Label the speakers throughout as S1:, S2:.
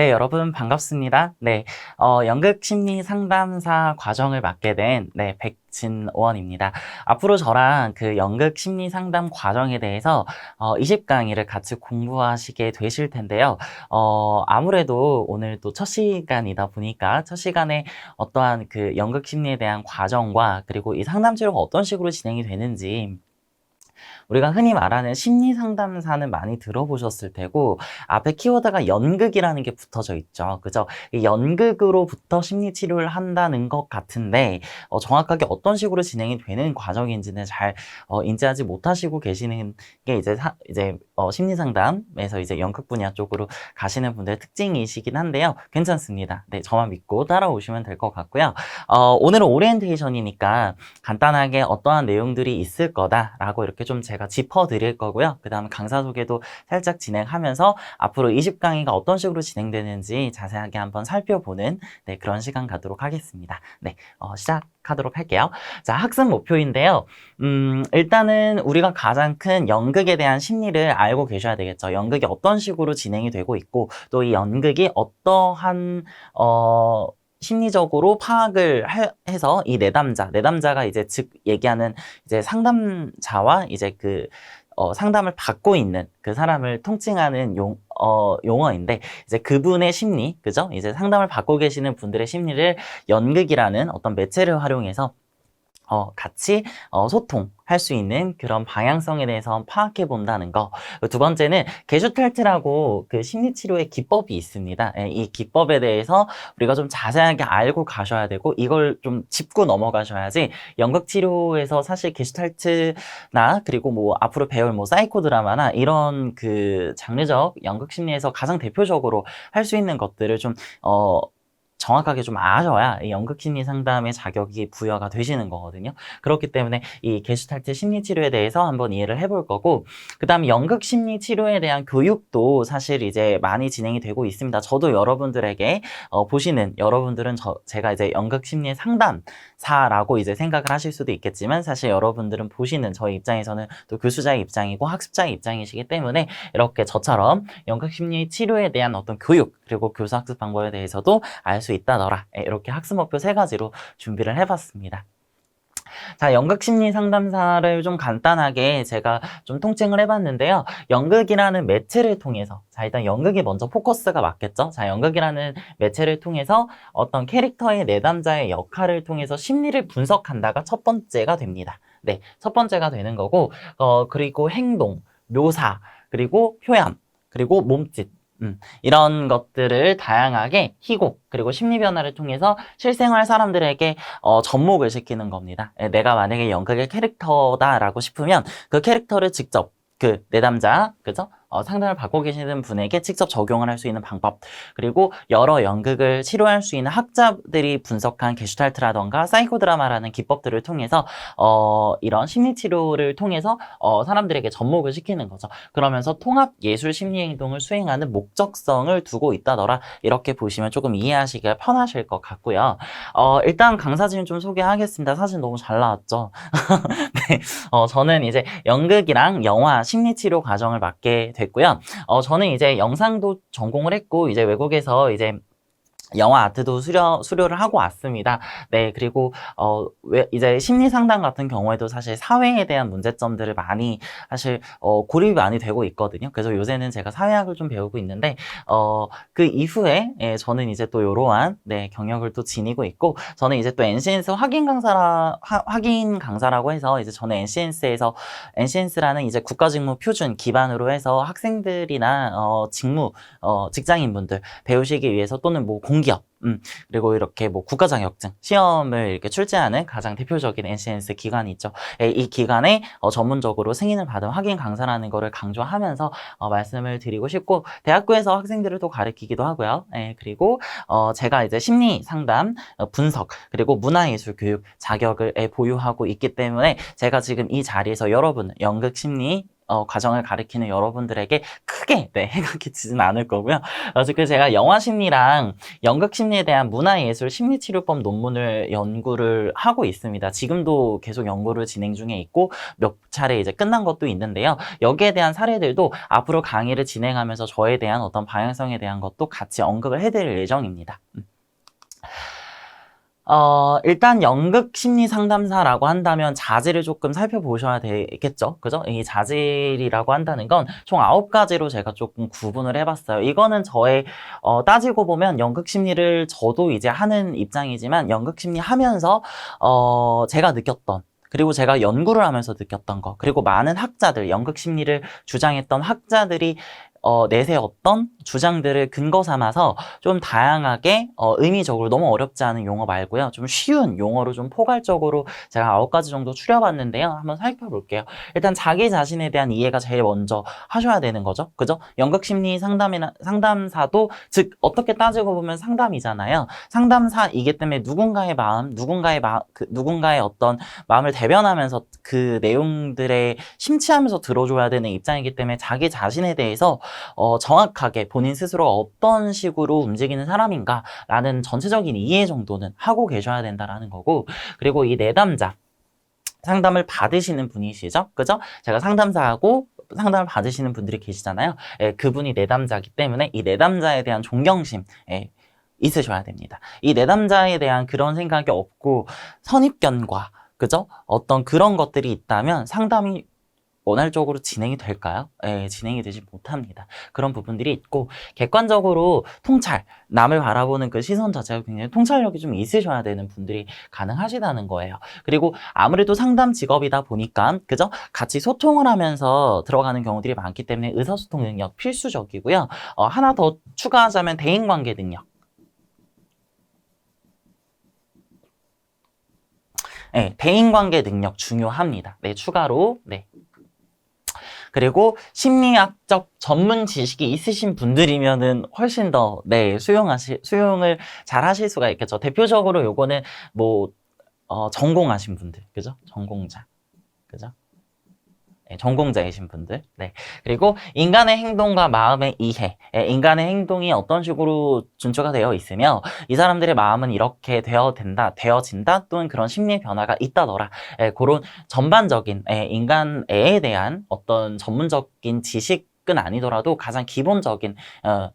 S1: 네, 여러분 반갑습니다. 네, 연극 심리 상담사 과정을 맡게 된 백진원입니다. 앞으로 저랑 그 연극 심리 상담 과정에 대해서 20강의를 같이 공부하시게 되실 텐데요. 아무래도 오늘 또 첫 시간이다 보니까 첫 시간에 어떠한 그 연극 심리에 대한 과정과 그리고 이 상담 치료가 어떤 식으로 진행이 되는지 우리가 흔히 말하는 심리 상담사는 많이 들어보셨을 테고 앞에 키워드가 연극이라는 게 붙어져 있죠. 그죠? 이 연극으로부터 심리 치료를 한다는 것 같은데 정확하게 어떤 식으로 진행이 되는 과정인지는 잘 인지하지 못하시고 계시는 게 이제 심리 상담에서 이제 연극 분야 쪽으로 가시는 분들의 특징이시긴 한데요. 괜찮습니다. 네, 저만 믿고 따라오시면 될 것 같고요. 오늘은 오리엔테이션이니까 간단하게 어떠한 내용들이 있을 거다라고 이렇게 좀 제가 짚어드릴 거고요. 그 다음 강사 소개도 살짝 진행하면서 앞으로 20강의가 어떤 식으로 진행되는지 자세하게 한번 살펴보는 그런 시간 갖도록 하겠습니다. 네, 시작하도록 할게요. 자, 학습 목표인데요. 일단은 우리가 가장 큰 연극에 대한 심리를 알고 계셔야 되겠죠. 연극이 어떤 식으로 진행이 되고 있고 또 이 연극이 어떠한 심리적으로 파악을 해서 이 내담자가 이제 즉 얘기하는 이제 상담자와 이제 그 상담을 받고 있는 그 사람을 통칭하는 용어인데 이제 그분의 심리, 그죠? 이제 상담을 받고 계시는 분들의 심리를 연극이라는 어떤 매체를 활용해서 같이 소통할 수 있는 그런 방향성에 대해서 파악해 본다는 거. 두 번째는 게슈탈트라고 그 심리치료의 기법이 있습니다. 이 기법에 대해서 우리가 좀 자세하게 알고 가셔야 되고 이걸 좀 짚고 넘어가셔야지 연극치료에서 사실 게슈탈트나 그리고 뭐 앞으로 배울 뭐 사이코 드라마나 이런 그 장르적 연극 심리에서 가장 대표적으로 할 수 있는 것들을 좀 정확하게 좀 아셔야 이 연극 심리 상담의 자격이 부여가 되시는 거거든요. 그렇기 때문에 이 게슈탈트 심리 치료에 대해서 한번 이해를 해볼 거고, 그 다음에 연극 심리 치료에 대한 교육도 사실 이제 많이 진행이 되고 있습니다. 저도 여러분들에게 보시는 여러분들은 제가 이제 연극 심리 상담사라고 이제 생각을 하실 수도 있겠지만 사실 여러분들은 보시는 저희 입장에서는 또 교수자의 입장이고 학습자의 입장이시기 때문에 이렇게 저처럼 연극 심리 치료에 대한 어떤 교육 그리고 교수 학습 방법에 대해서도 알 수 있다더라. 이렇게 학습 목표 3가지로 준비를 해봤습니다. 자, 연극 심리 상담사를 좀 간단하게 제가 좀 통칭을 해봤는데요. 연극이라는 매체를 통해서, 자, 일단 연극이 먼저 포커스가 맞겠죠? 자, 연극이라는 매체를 통해서 어떤 캐릭터의 내담자의 역할을 통해서 심리를 분석한다가 첫 번째가 됩니다. 네, 첫 번째가 되는 거고, 그리고 행동, 묘사, 그리고 표현, 그리고 몸짓, 이런 것들을 다양하게 희곡 그리고 심리 변화를 통해서 실생활 사람들에게 접목을 시키는 겁니다. 내가 만약에 연극의 캐릭터다라고 싶으면 그 캐릭터를 직접 그 내담자, 그죠? 상담을 받고 계시는 분에게 직접 적용을 할 수 있는 방법, 그리고 여러 연극을 치료할 수 있는 학자들이 분석한 게슈탈트라던가 사이코 드라마라는 기법들을 통해서 이런 심리 치료를 통해서 사람들에게 접목을 시키는 거죠. 그러면서 통합 예술 심리 행동을 수행하는 목적성을 두고 있다더라. 이렇게 보시면 조금 이해하시기가 편하실 것 같고요. 일단 강사진 좀 소개하겠습니다. 사진 너무 잘 나왔죠? 네, 저는 이제 연극이랑 영화 심리치료 과정을 맡게 됐고요. 저는 이제 영상도 전공을 했고, 이제 외국에서 이제 영화 아트도 수료를 하고 왔습니다. 네, 그리고 이제 심리 상담 같은 경우에도 사실 사회에 대한 문제점들을 많이 사실 고립이 많이 되고 있거든요. 그래서 요새는 제가 사회학을 좀 배우고 있는데 그 이후에 저는 이제 또 이러한 경력을 또 지니고 있고, 저는 이제 또 NCNS 확인 강사라고 해서 이제 저는 NCNS라는 이제 국가직무 표준 기반으로 해서 학생들이나 직장인분들 배우시기 위해서 또는 뭐 공기업 그리고 이렇게 뭐 국가 자격증 시험을 이렇게 출제하는 가장 대표적인 NCNS 기관이 있죠. 이 기관에 전문적으로 승인을 받은 확인 강사라는 거를 강조하면서 말씀을 드리고 싶고, 대학교에서 학생들을 또 가르치기도 하고요. 그리고 제가 이제 심리 상담, 분석 그리고 문화예술 교육 자격을 보유하고 있기 때문에 제가 지금 이 자리에서 여러분 연극 심리 과정을 가리키는 여러분들에게 크게 해가 끼치진 않을 거고요. 그 제가 영화 심리랑 연극 심리에 대한 문화예술 심리치료법 논문을 연구를 하고 있습니다. 지금도 계속 연구를 진행 중에 있고 몇 차례 이제 끝난 것도 있는데요. 여기에 대한 사례들도 앞으로 강의를 진행하면서 저에 대한 어떤 방향성에 대한 것도 같이 언급을 해드릴 예정입니다. 일단 연극 심리 상담사라고 한다면 자질을 조금 살펴보셔야 되겠죠. 그죠? 이 자질이라고 한다는 건 총 9가지로 제가 조금 구분을 해봤어요. 이거는 저의, 따지고 보면 연극 심리를 저도 이제 하는 입장이지만 연극 심리 하면서, 제가 느꼈던 그리고 제가 연구를 하면서 느꼈던 거, 그리고 많은 학자들, 연극 심리를 주장했던 학자들이 내세웠던 주장들을 근거 삼아서 좀 다양하게 의미적으로 너무 어렵지 않은 용어 말고요. 좀 쉬운 용어로 좀 포괄적으로 제가 9가지 정도 추려봤는데요. 한번 살펴볼게요. 일단 자기 자신에 대한 이해가 제일 먼저 하셔야 되는 거죠. 그죠? 연극심리 상담사도 즉 어떻게 따지고 보면 상담이잖아요. 상담사이기 때문에 누군가의 마음, 누군가의 어떤 마음을 대변하면서 그 내용들에 심취하면서 들어줘야 되는 입장이기 때문에 자기 자신에 대해서 정확하게 본인 스스로가 어떤 식으로 움직이는 사람인가 라는 전체적인 이해 정도는 하고 계셔야 된다라는 거고, 그리고 이 내담자 상담을 받으시는 분이시죠? 그죠? 제가 상담사하고 상담을 받으시는 분들이 계시잖아요. 그분이 내담자이기 때문에 이 내담자에 대한 존경심 있으셔야 됩니다. 이 내담자에 대한 그런 생각이 없고 선입견과 그죠? 어떤 그런 것들이 있다면 상담이 원활적으로 진행이 될까요? 진행이 되지 못합니다. 그런 부분들이 있고, 객관적으로 통찰, 남을 바라보는 그 시선 자체가 굉장히 통찰력이 좀 있으셔야 되는 분들이 가능하시다는 거예요. 그리고 아무래도 상담 직업이다 보니까, 그죠? 같이 소통을 하면서 들어가는 경우들이 많기 때문에 의사소통 능력 필수적이고요. 하나 더 추가하자면 대인관계 능력. 대인관계 능력 중요합니다. 추가로, 그리고 심리학적 전문 지식이 있으신 분들이면은 훨씬 더, 수용을 잘 하실 수가 있겠죠. 대표적으로 요거는 전공하신 분들, 그죠? 전공자, 그죠? 전공자이신 분들. 그리고 인간의 행동과 마음의 이해. 인간의 행동이 어떤 식으로 준초가 되어 있으며 이 사람들의 마음은 이렇게 되어진다 또는 그런 심리 변화가 있다더라. 그런 전반적인 인간애에 대한 어떤 전문적인 지식은 아니더라도 가장 기본적인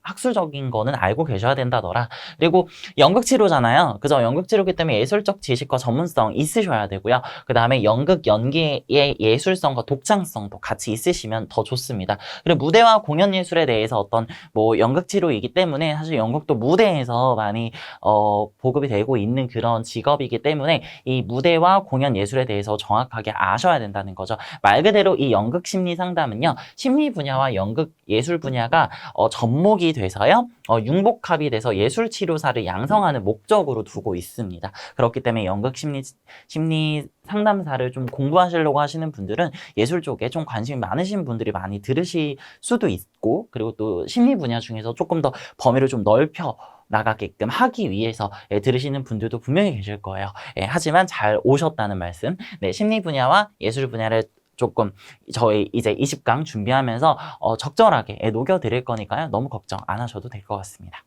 S1: 학술적인 거는 알고 계셔야 된다더라. 그리고 연극치료잖아요. 그죠? 연극치료기 때문에 예술적 지식과 전문성 있으셔야 되고요. 그 다음에 연극 연기의 예술성과 독창성도 같이 있으시면 더 좋습니다. 그리고 무대와 공연 예술에 대해서 어떤 연극치료이기 때문에 사실 연극도 무대에서 많이 보급이 되고 있는 그런 직업이기 때문에 이 무대와 공연 예술에 대해서 정확하게 아셔야 된다는 거죠. 말 그대로 이 연극 심리 상담은요, 심리 분야와 연극 예술 분야가 접목이 돼서요, 융복합이 돼서 예술 치료사를 양성하는 목적으로 두고 있습니다. 그렇기 때문에 연극 심리 상담사를 좀 공부하시려고 하시는 분들은 예술 쪽에 좀 관심이 많으신 분들이 많이 들으실 수도 있고, 그리고 또 심리 분야 중에서 조금 더 범위를 좀 넓혀 나가게끔 하기 위해서 들으시는 분들도 분명히 계실 거예요. 하지만 잘 오셨다는 말씀. 심리 분야와 예술 분야를 조금 저희 이제 20강 준비하면서 적절하게 녹여드릴 거니까요. 너무 걱정 안 하셔도 될 것 같습니다.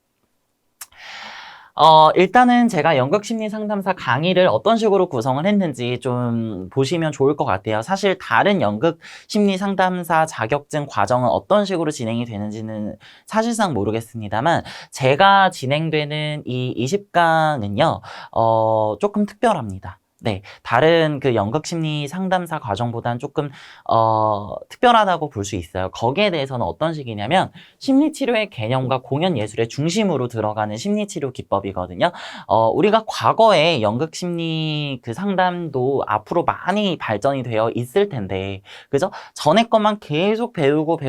S1: 일단은 제가 연극심리상담사 강의를 어떤 식으로 구성을 했는지 좀 보시면 좋을 것 같아요. 사실 다른 연극심리상담사 자격증 과정은 어떤 식으로 진행이 되는지는 사실상 모르겠습니다만 제가 진행되는 이 20강은요, 조금 특별합니다. 다른 그 연극심리 상담사 과정보다는 조금 특별하다고 볼 수 있어요. 거기에 대해서는 어떤 식이냐면 심리치료의 개념과 공연 예술의 중심으로 들어가는 심리치료 기법이거든요. 우리가 과거에 연극심리 그 상담도 앞으로 많이 발전이 되어 있을 텐데, 그죠? 전에 것만 계속 배우고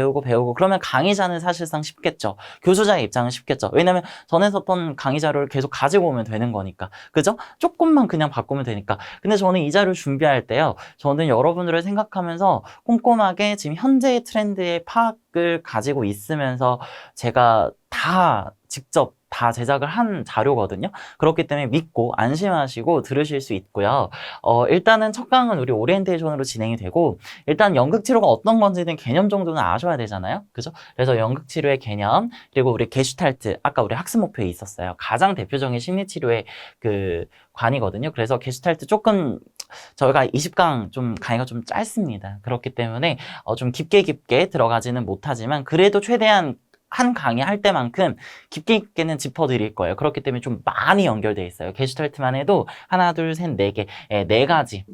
S1: 그러면 강의자는 사실상 쉽겠죠. 교수자의 입장은 쉽겠죠. 왜냐면 전에 썼던 강의 자료를 계속 가지고 오면 되는 거니까, 그죠? 조금만 그냥 바꾸면 되니까. 근데 저는 이 자료를 준비할 때요, 저는 여러분들을 생각하면서 꼼꼼하게 지금 현재의 트렌드의 파악을 가지고 있으면서 제가 다 직접 다 제작을 한 자료거든요. 그렇기 때문에 믿고 안심하시고 들으실 수 있고요. 일단은 첫 강은 우리 오리엔테이션으로 진행이 되고, 일단 연극치료가 어떤 건지는 개념 정도는 아셔야 되잖아요. 그죠? 그래서 연극치료의 개념, 그리고 우리 게슈탈트, 아까 우리 학습 목표에 있었어요. 가장 대표적인 심리치료의 그 관이거든요. 그래서 게슈탈트 조금 저희가 20강 좀 강의가 좀 짧습니다. 그렇기 때문에 좀 깊게 들어가지는 못하지만 그래도 최대한 한 강의 할 때만큼 깊게는 짚어드릴 거예요. 그렇기 때문에 좀 많이 연결돼 있어요. 게슈탈트만 해도 하나, 둘, 셋, 네 개, 네 가지.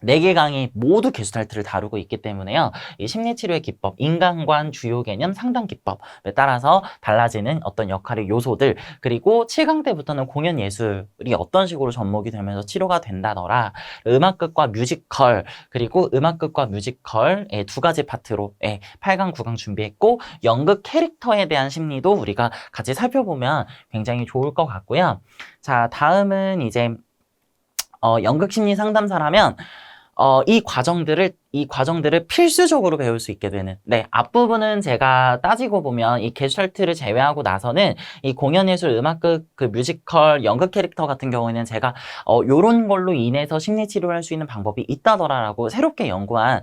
S1: 4개 강의 모두 게슈탈트를 다루고 있기 때문에요. 이 심리치료의 기법, 인간관, 주요 개념, 상담 기법에 따라서 달라지는 어떤 역할의 요소들, 그리고 7강 때부터는 공연 예술이 어떤 식으로 접목이 되면서 치료가 된다더라. 음악극과 뮤지컬, 그리고 음악극과 뮤지컬의 두 가지 파트로 8강, 9강 준비했고, 연극 캐릭터에 대한 심리도 우리가 같이 살펴보면 굉장히 좋을 것 같고요. 자, 다음은 이제 연극 심리 상담사라면 이 과정들을 필수적으로 배울 수 있게 되는, 앞부분은 제가 따지고 보면 이 게슈탈트를 제외하고 나서는 이 공연예술, 음악극, 그 뮤지컬, 연극 캐릭터 같은 경우에는 제가 요런 걸로 인해서 심리치료를 할 수 있는 방법이 있다더라라고 새롭게 연구한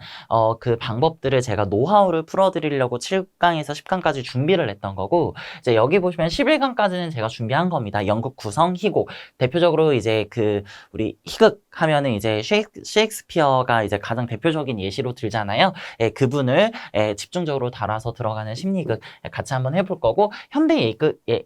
S1: 그 방법들을 제가 노하우를 풀어드리려고 7강에서 10강까지 준비를 했던 거고, 이제 여기 보시면 11강까지는 제가 준비한 겁니다. 연극 구성, 희곡. 대표적으로 이제 그 우리 희극 하면은 이제 셰익스피어가 이제 가장 대표적인 예시로 들잖아요. 그분을 집중적으로 다뤄서 들어가는 심리극 같이 한번 해볼 거고, 현대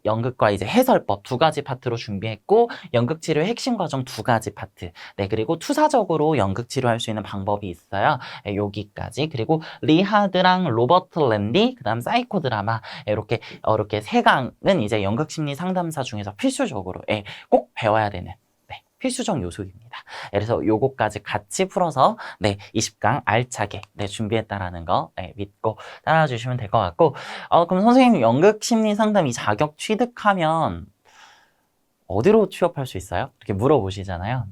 S1: 연극과 이제 해설법 두 가지 파트로 준비했고, 연극 치료의 핵심 과정 두 가지 파트. 그리고 투사적으로 연극 치료할 수 있는 방법이 있어요. 여기까지. 그리고 리하드랑 로버트 랜디, 그다음 사이코 드라마, 이렇게 세 강은 이제 연극 심리 상담사 중에서 필수적으로 꼭 배워야 되는 필수적 요소입니다. 그래서 요거까지 같이 풀어서 20강 알차게 준비했다라는 거 믿고 따라와 주시면 될 것 같고, 그럼 선생님 연극 심리 상담 이 자격 취득하면 어디로 취업할 수 있어요? 이렇게 물어보시잖아요.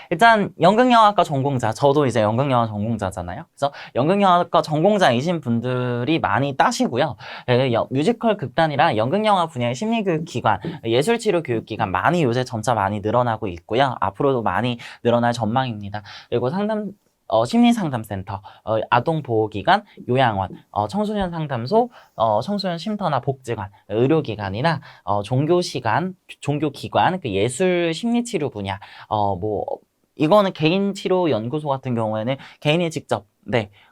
S1: 일단 연극영화과 전공자, 저도 이제 연극영화 전공자잖아요. 그래서 연극영화과 전공자이신 분들이 많이 따시고요. 뮤지컬 극단이랑 연극영화 분야의 심리교육기관, 예술치료교육기관 많이 요새 점차 많이 늘어나고 있고요. 앞으로도 많이 늘어날 전망입니다. 그리고 심리상담센터, 아동보호기관, 요양원, 청소년 상담소, 청소년 쉼터나 복지관, 의료기관이나 종교기관, 그 예술 심리치료 분야, 이거는 개인치료연구소 같은 경우에는 개인이 직접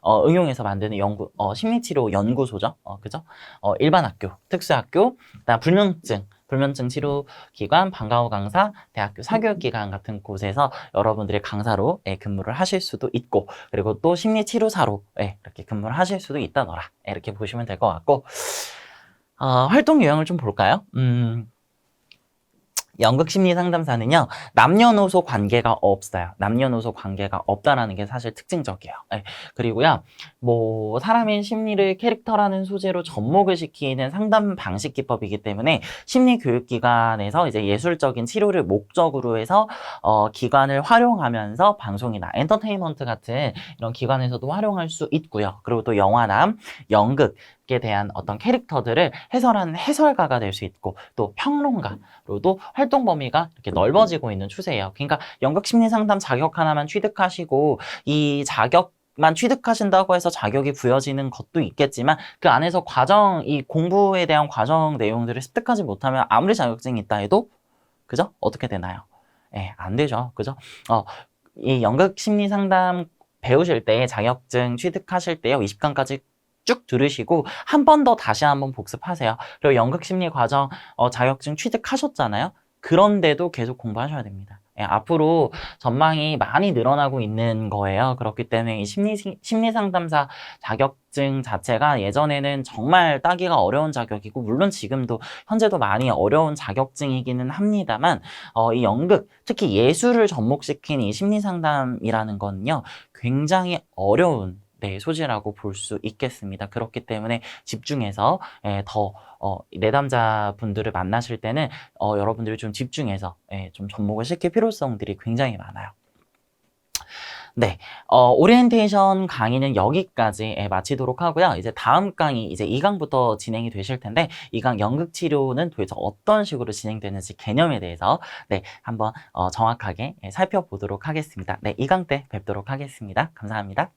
S1: 응용해서 만드는 심리치료 연구소죠. 그죠? 일반 학교, 특수학교, 그다음 불면증 치료기관, 방과후 강사, 대학교 사교육기관 같은 곳에서 여러분들이 강사로 근무를 하실 수도 있고, 그리고 또 심리치료사로 이렇게 근무를 하실 수도 있다더라. 이렇게 보시면 될 것 같고, 활동 유형을 좀 볼까요? 연극 심리 상담사는요, 남녀노소 관계가 없어요. 남녀노소 관계가 없다라는 게 사실 특징적이에요. 그리고요, 사람의 심리를 캐릭터라는 소재로 접목을 시키는 상담 방식 기법이기 때문에 심리교육기관에서 이제 예술적인 치료를 목적으로 해서 기관을 활용하면서 방송이나 엔터테인먼트 같은 이런 기관에서도 활용할 수 있고요. 그리고 또 영화나 연극, 에 대한 어떤 캐릭터들을 해설하는 해설가가 될 수 있고, 또 평론가로도 활동 범위가 이렇게 넓어지고 있는 추세예요. 그러니까 연극 심리 상담 자격 하나만 취득하시고 이 자격만 취득하신다고 해서 자격이 부여지는 것도 있겠지만, 그 안에서 이 공부에 대한 과정 내용들을 습득하지 못하면 아무리 자격증이 있다 해도 그죠? 어떻게 되나요? 안 되죠. 그죠? 이 연극 심리 상담 배우실 때 자격증 취득하실 때요, 20강까지 쭉 들으시고 한 번 더 다시 한번 복습하세요. 그리고 연극 심리 과정 자격증 취득하셨잖아요. 그런데도 계속 공부하셔야 됩니다. 앞으로 전망이 많이 늘어나고 있는 거예요. 그렇기 때문에 이 심리 상담사 자격증 자체가 예전에는 정말 따기가 어려운 자격이고, 물론 지금도 현재도 많이 어려운 자격증이기는 합니다만, 이 연극, 특히 예술을 접목시킨 이 심리 상담이라는 건요, 굉장히 어려운 소재라고 볼 수 있겠습니다. 그렇기 때문에 집중해서 더 내담자 분들을 만나실 때는 여러분들이 좀 집중해서 좀 접목을 시킬 필요성들이 굉장히 많아요. 네, 오리엔테이션 강의는 여기까지 마치도록 하고요. 이제 다음 강의, 이제 2강부터 진행이 되실 텐데, 2강 연극 치료는 도대체 어떤 식으로 진행되는지 개념에 대해서, 네, 한번 정확하게 살펴보도록 하겠습니다. 네, 2강 때 뵙도록 하겠습니다. 감사합니다.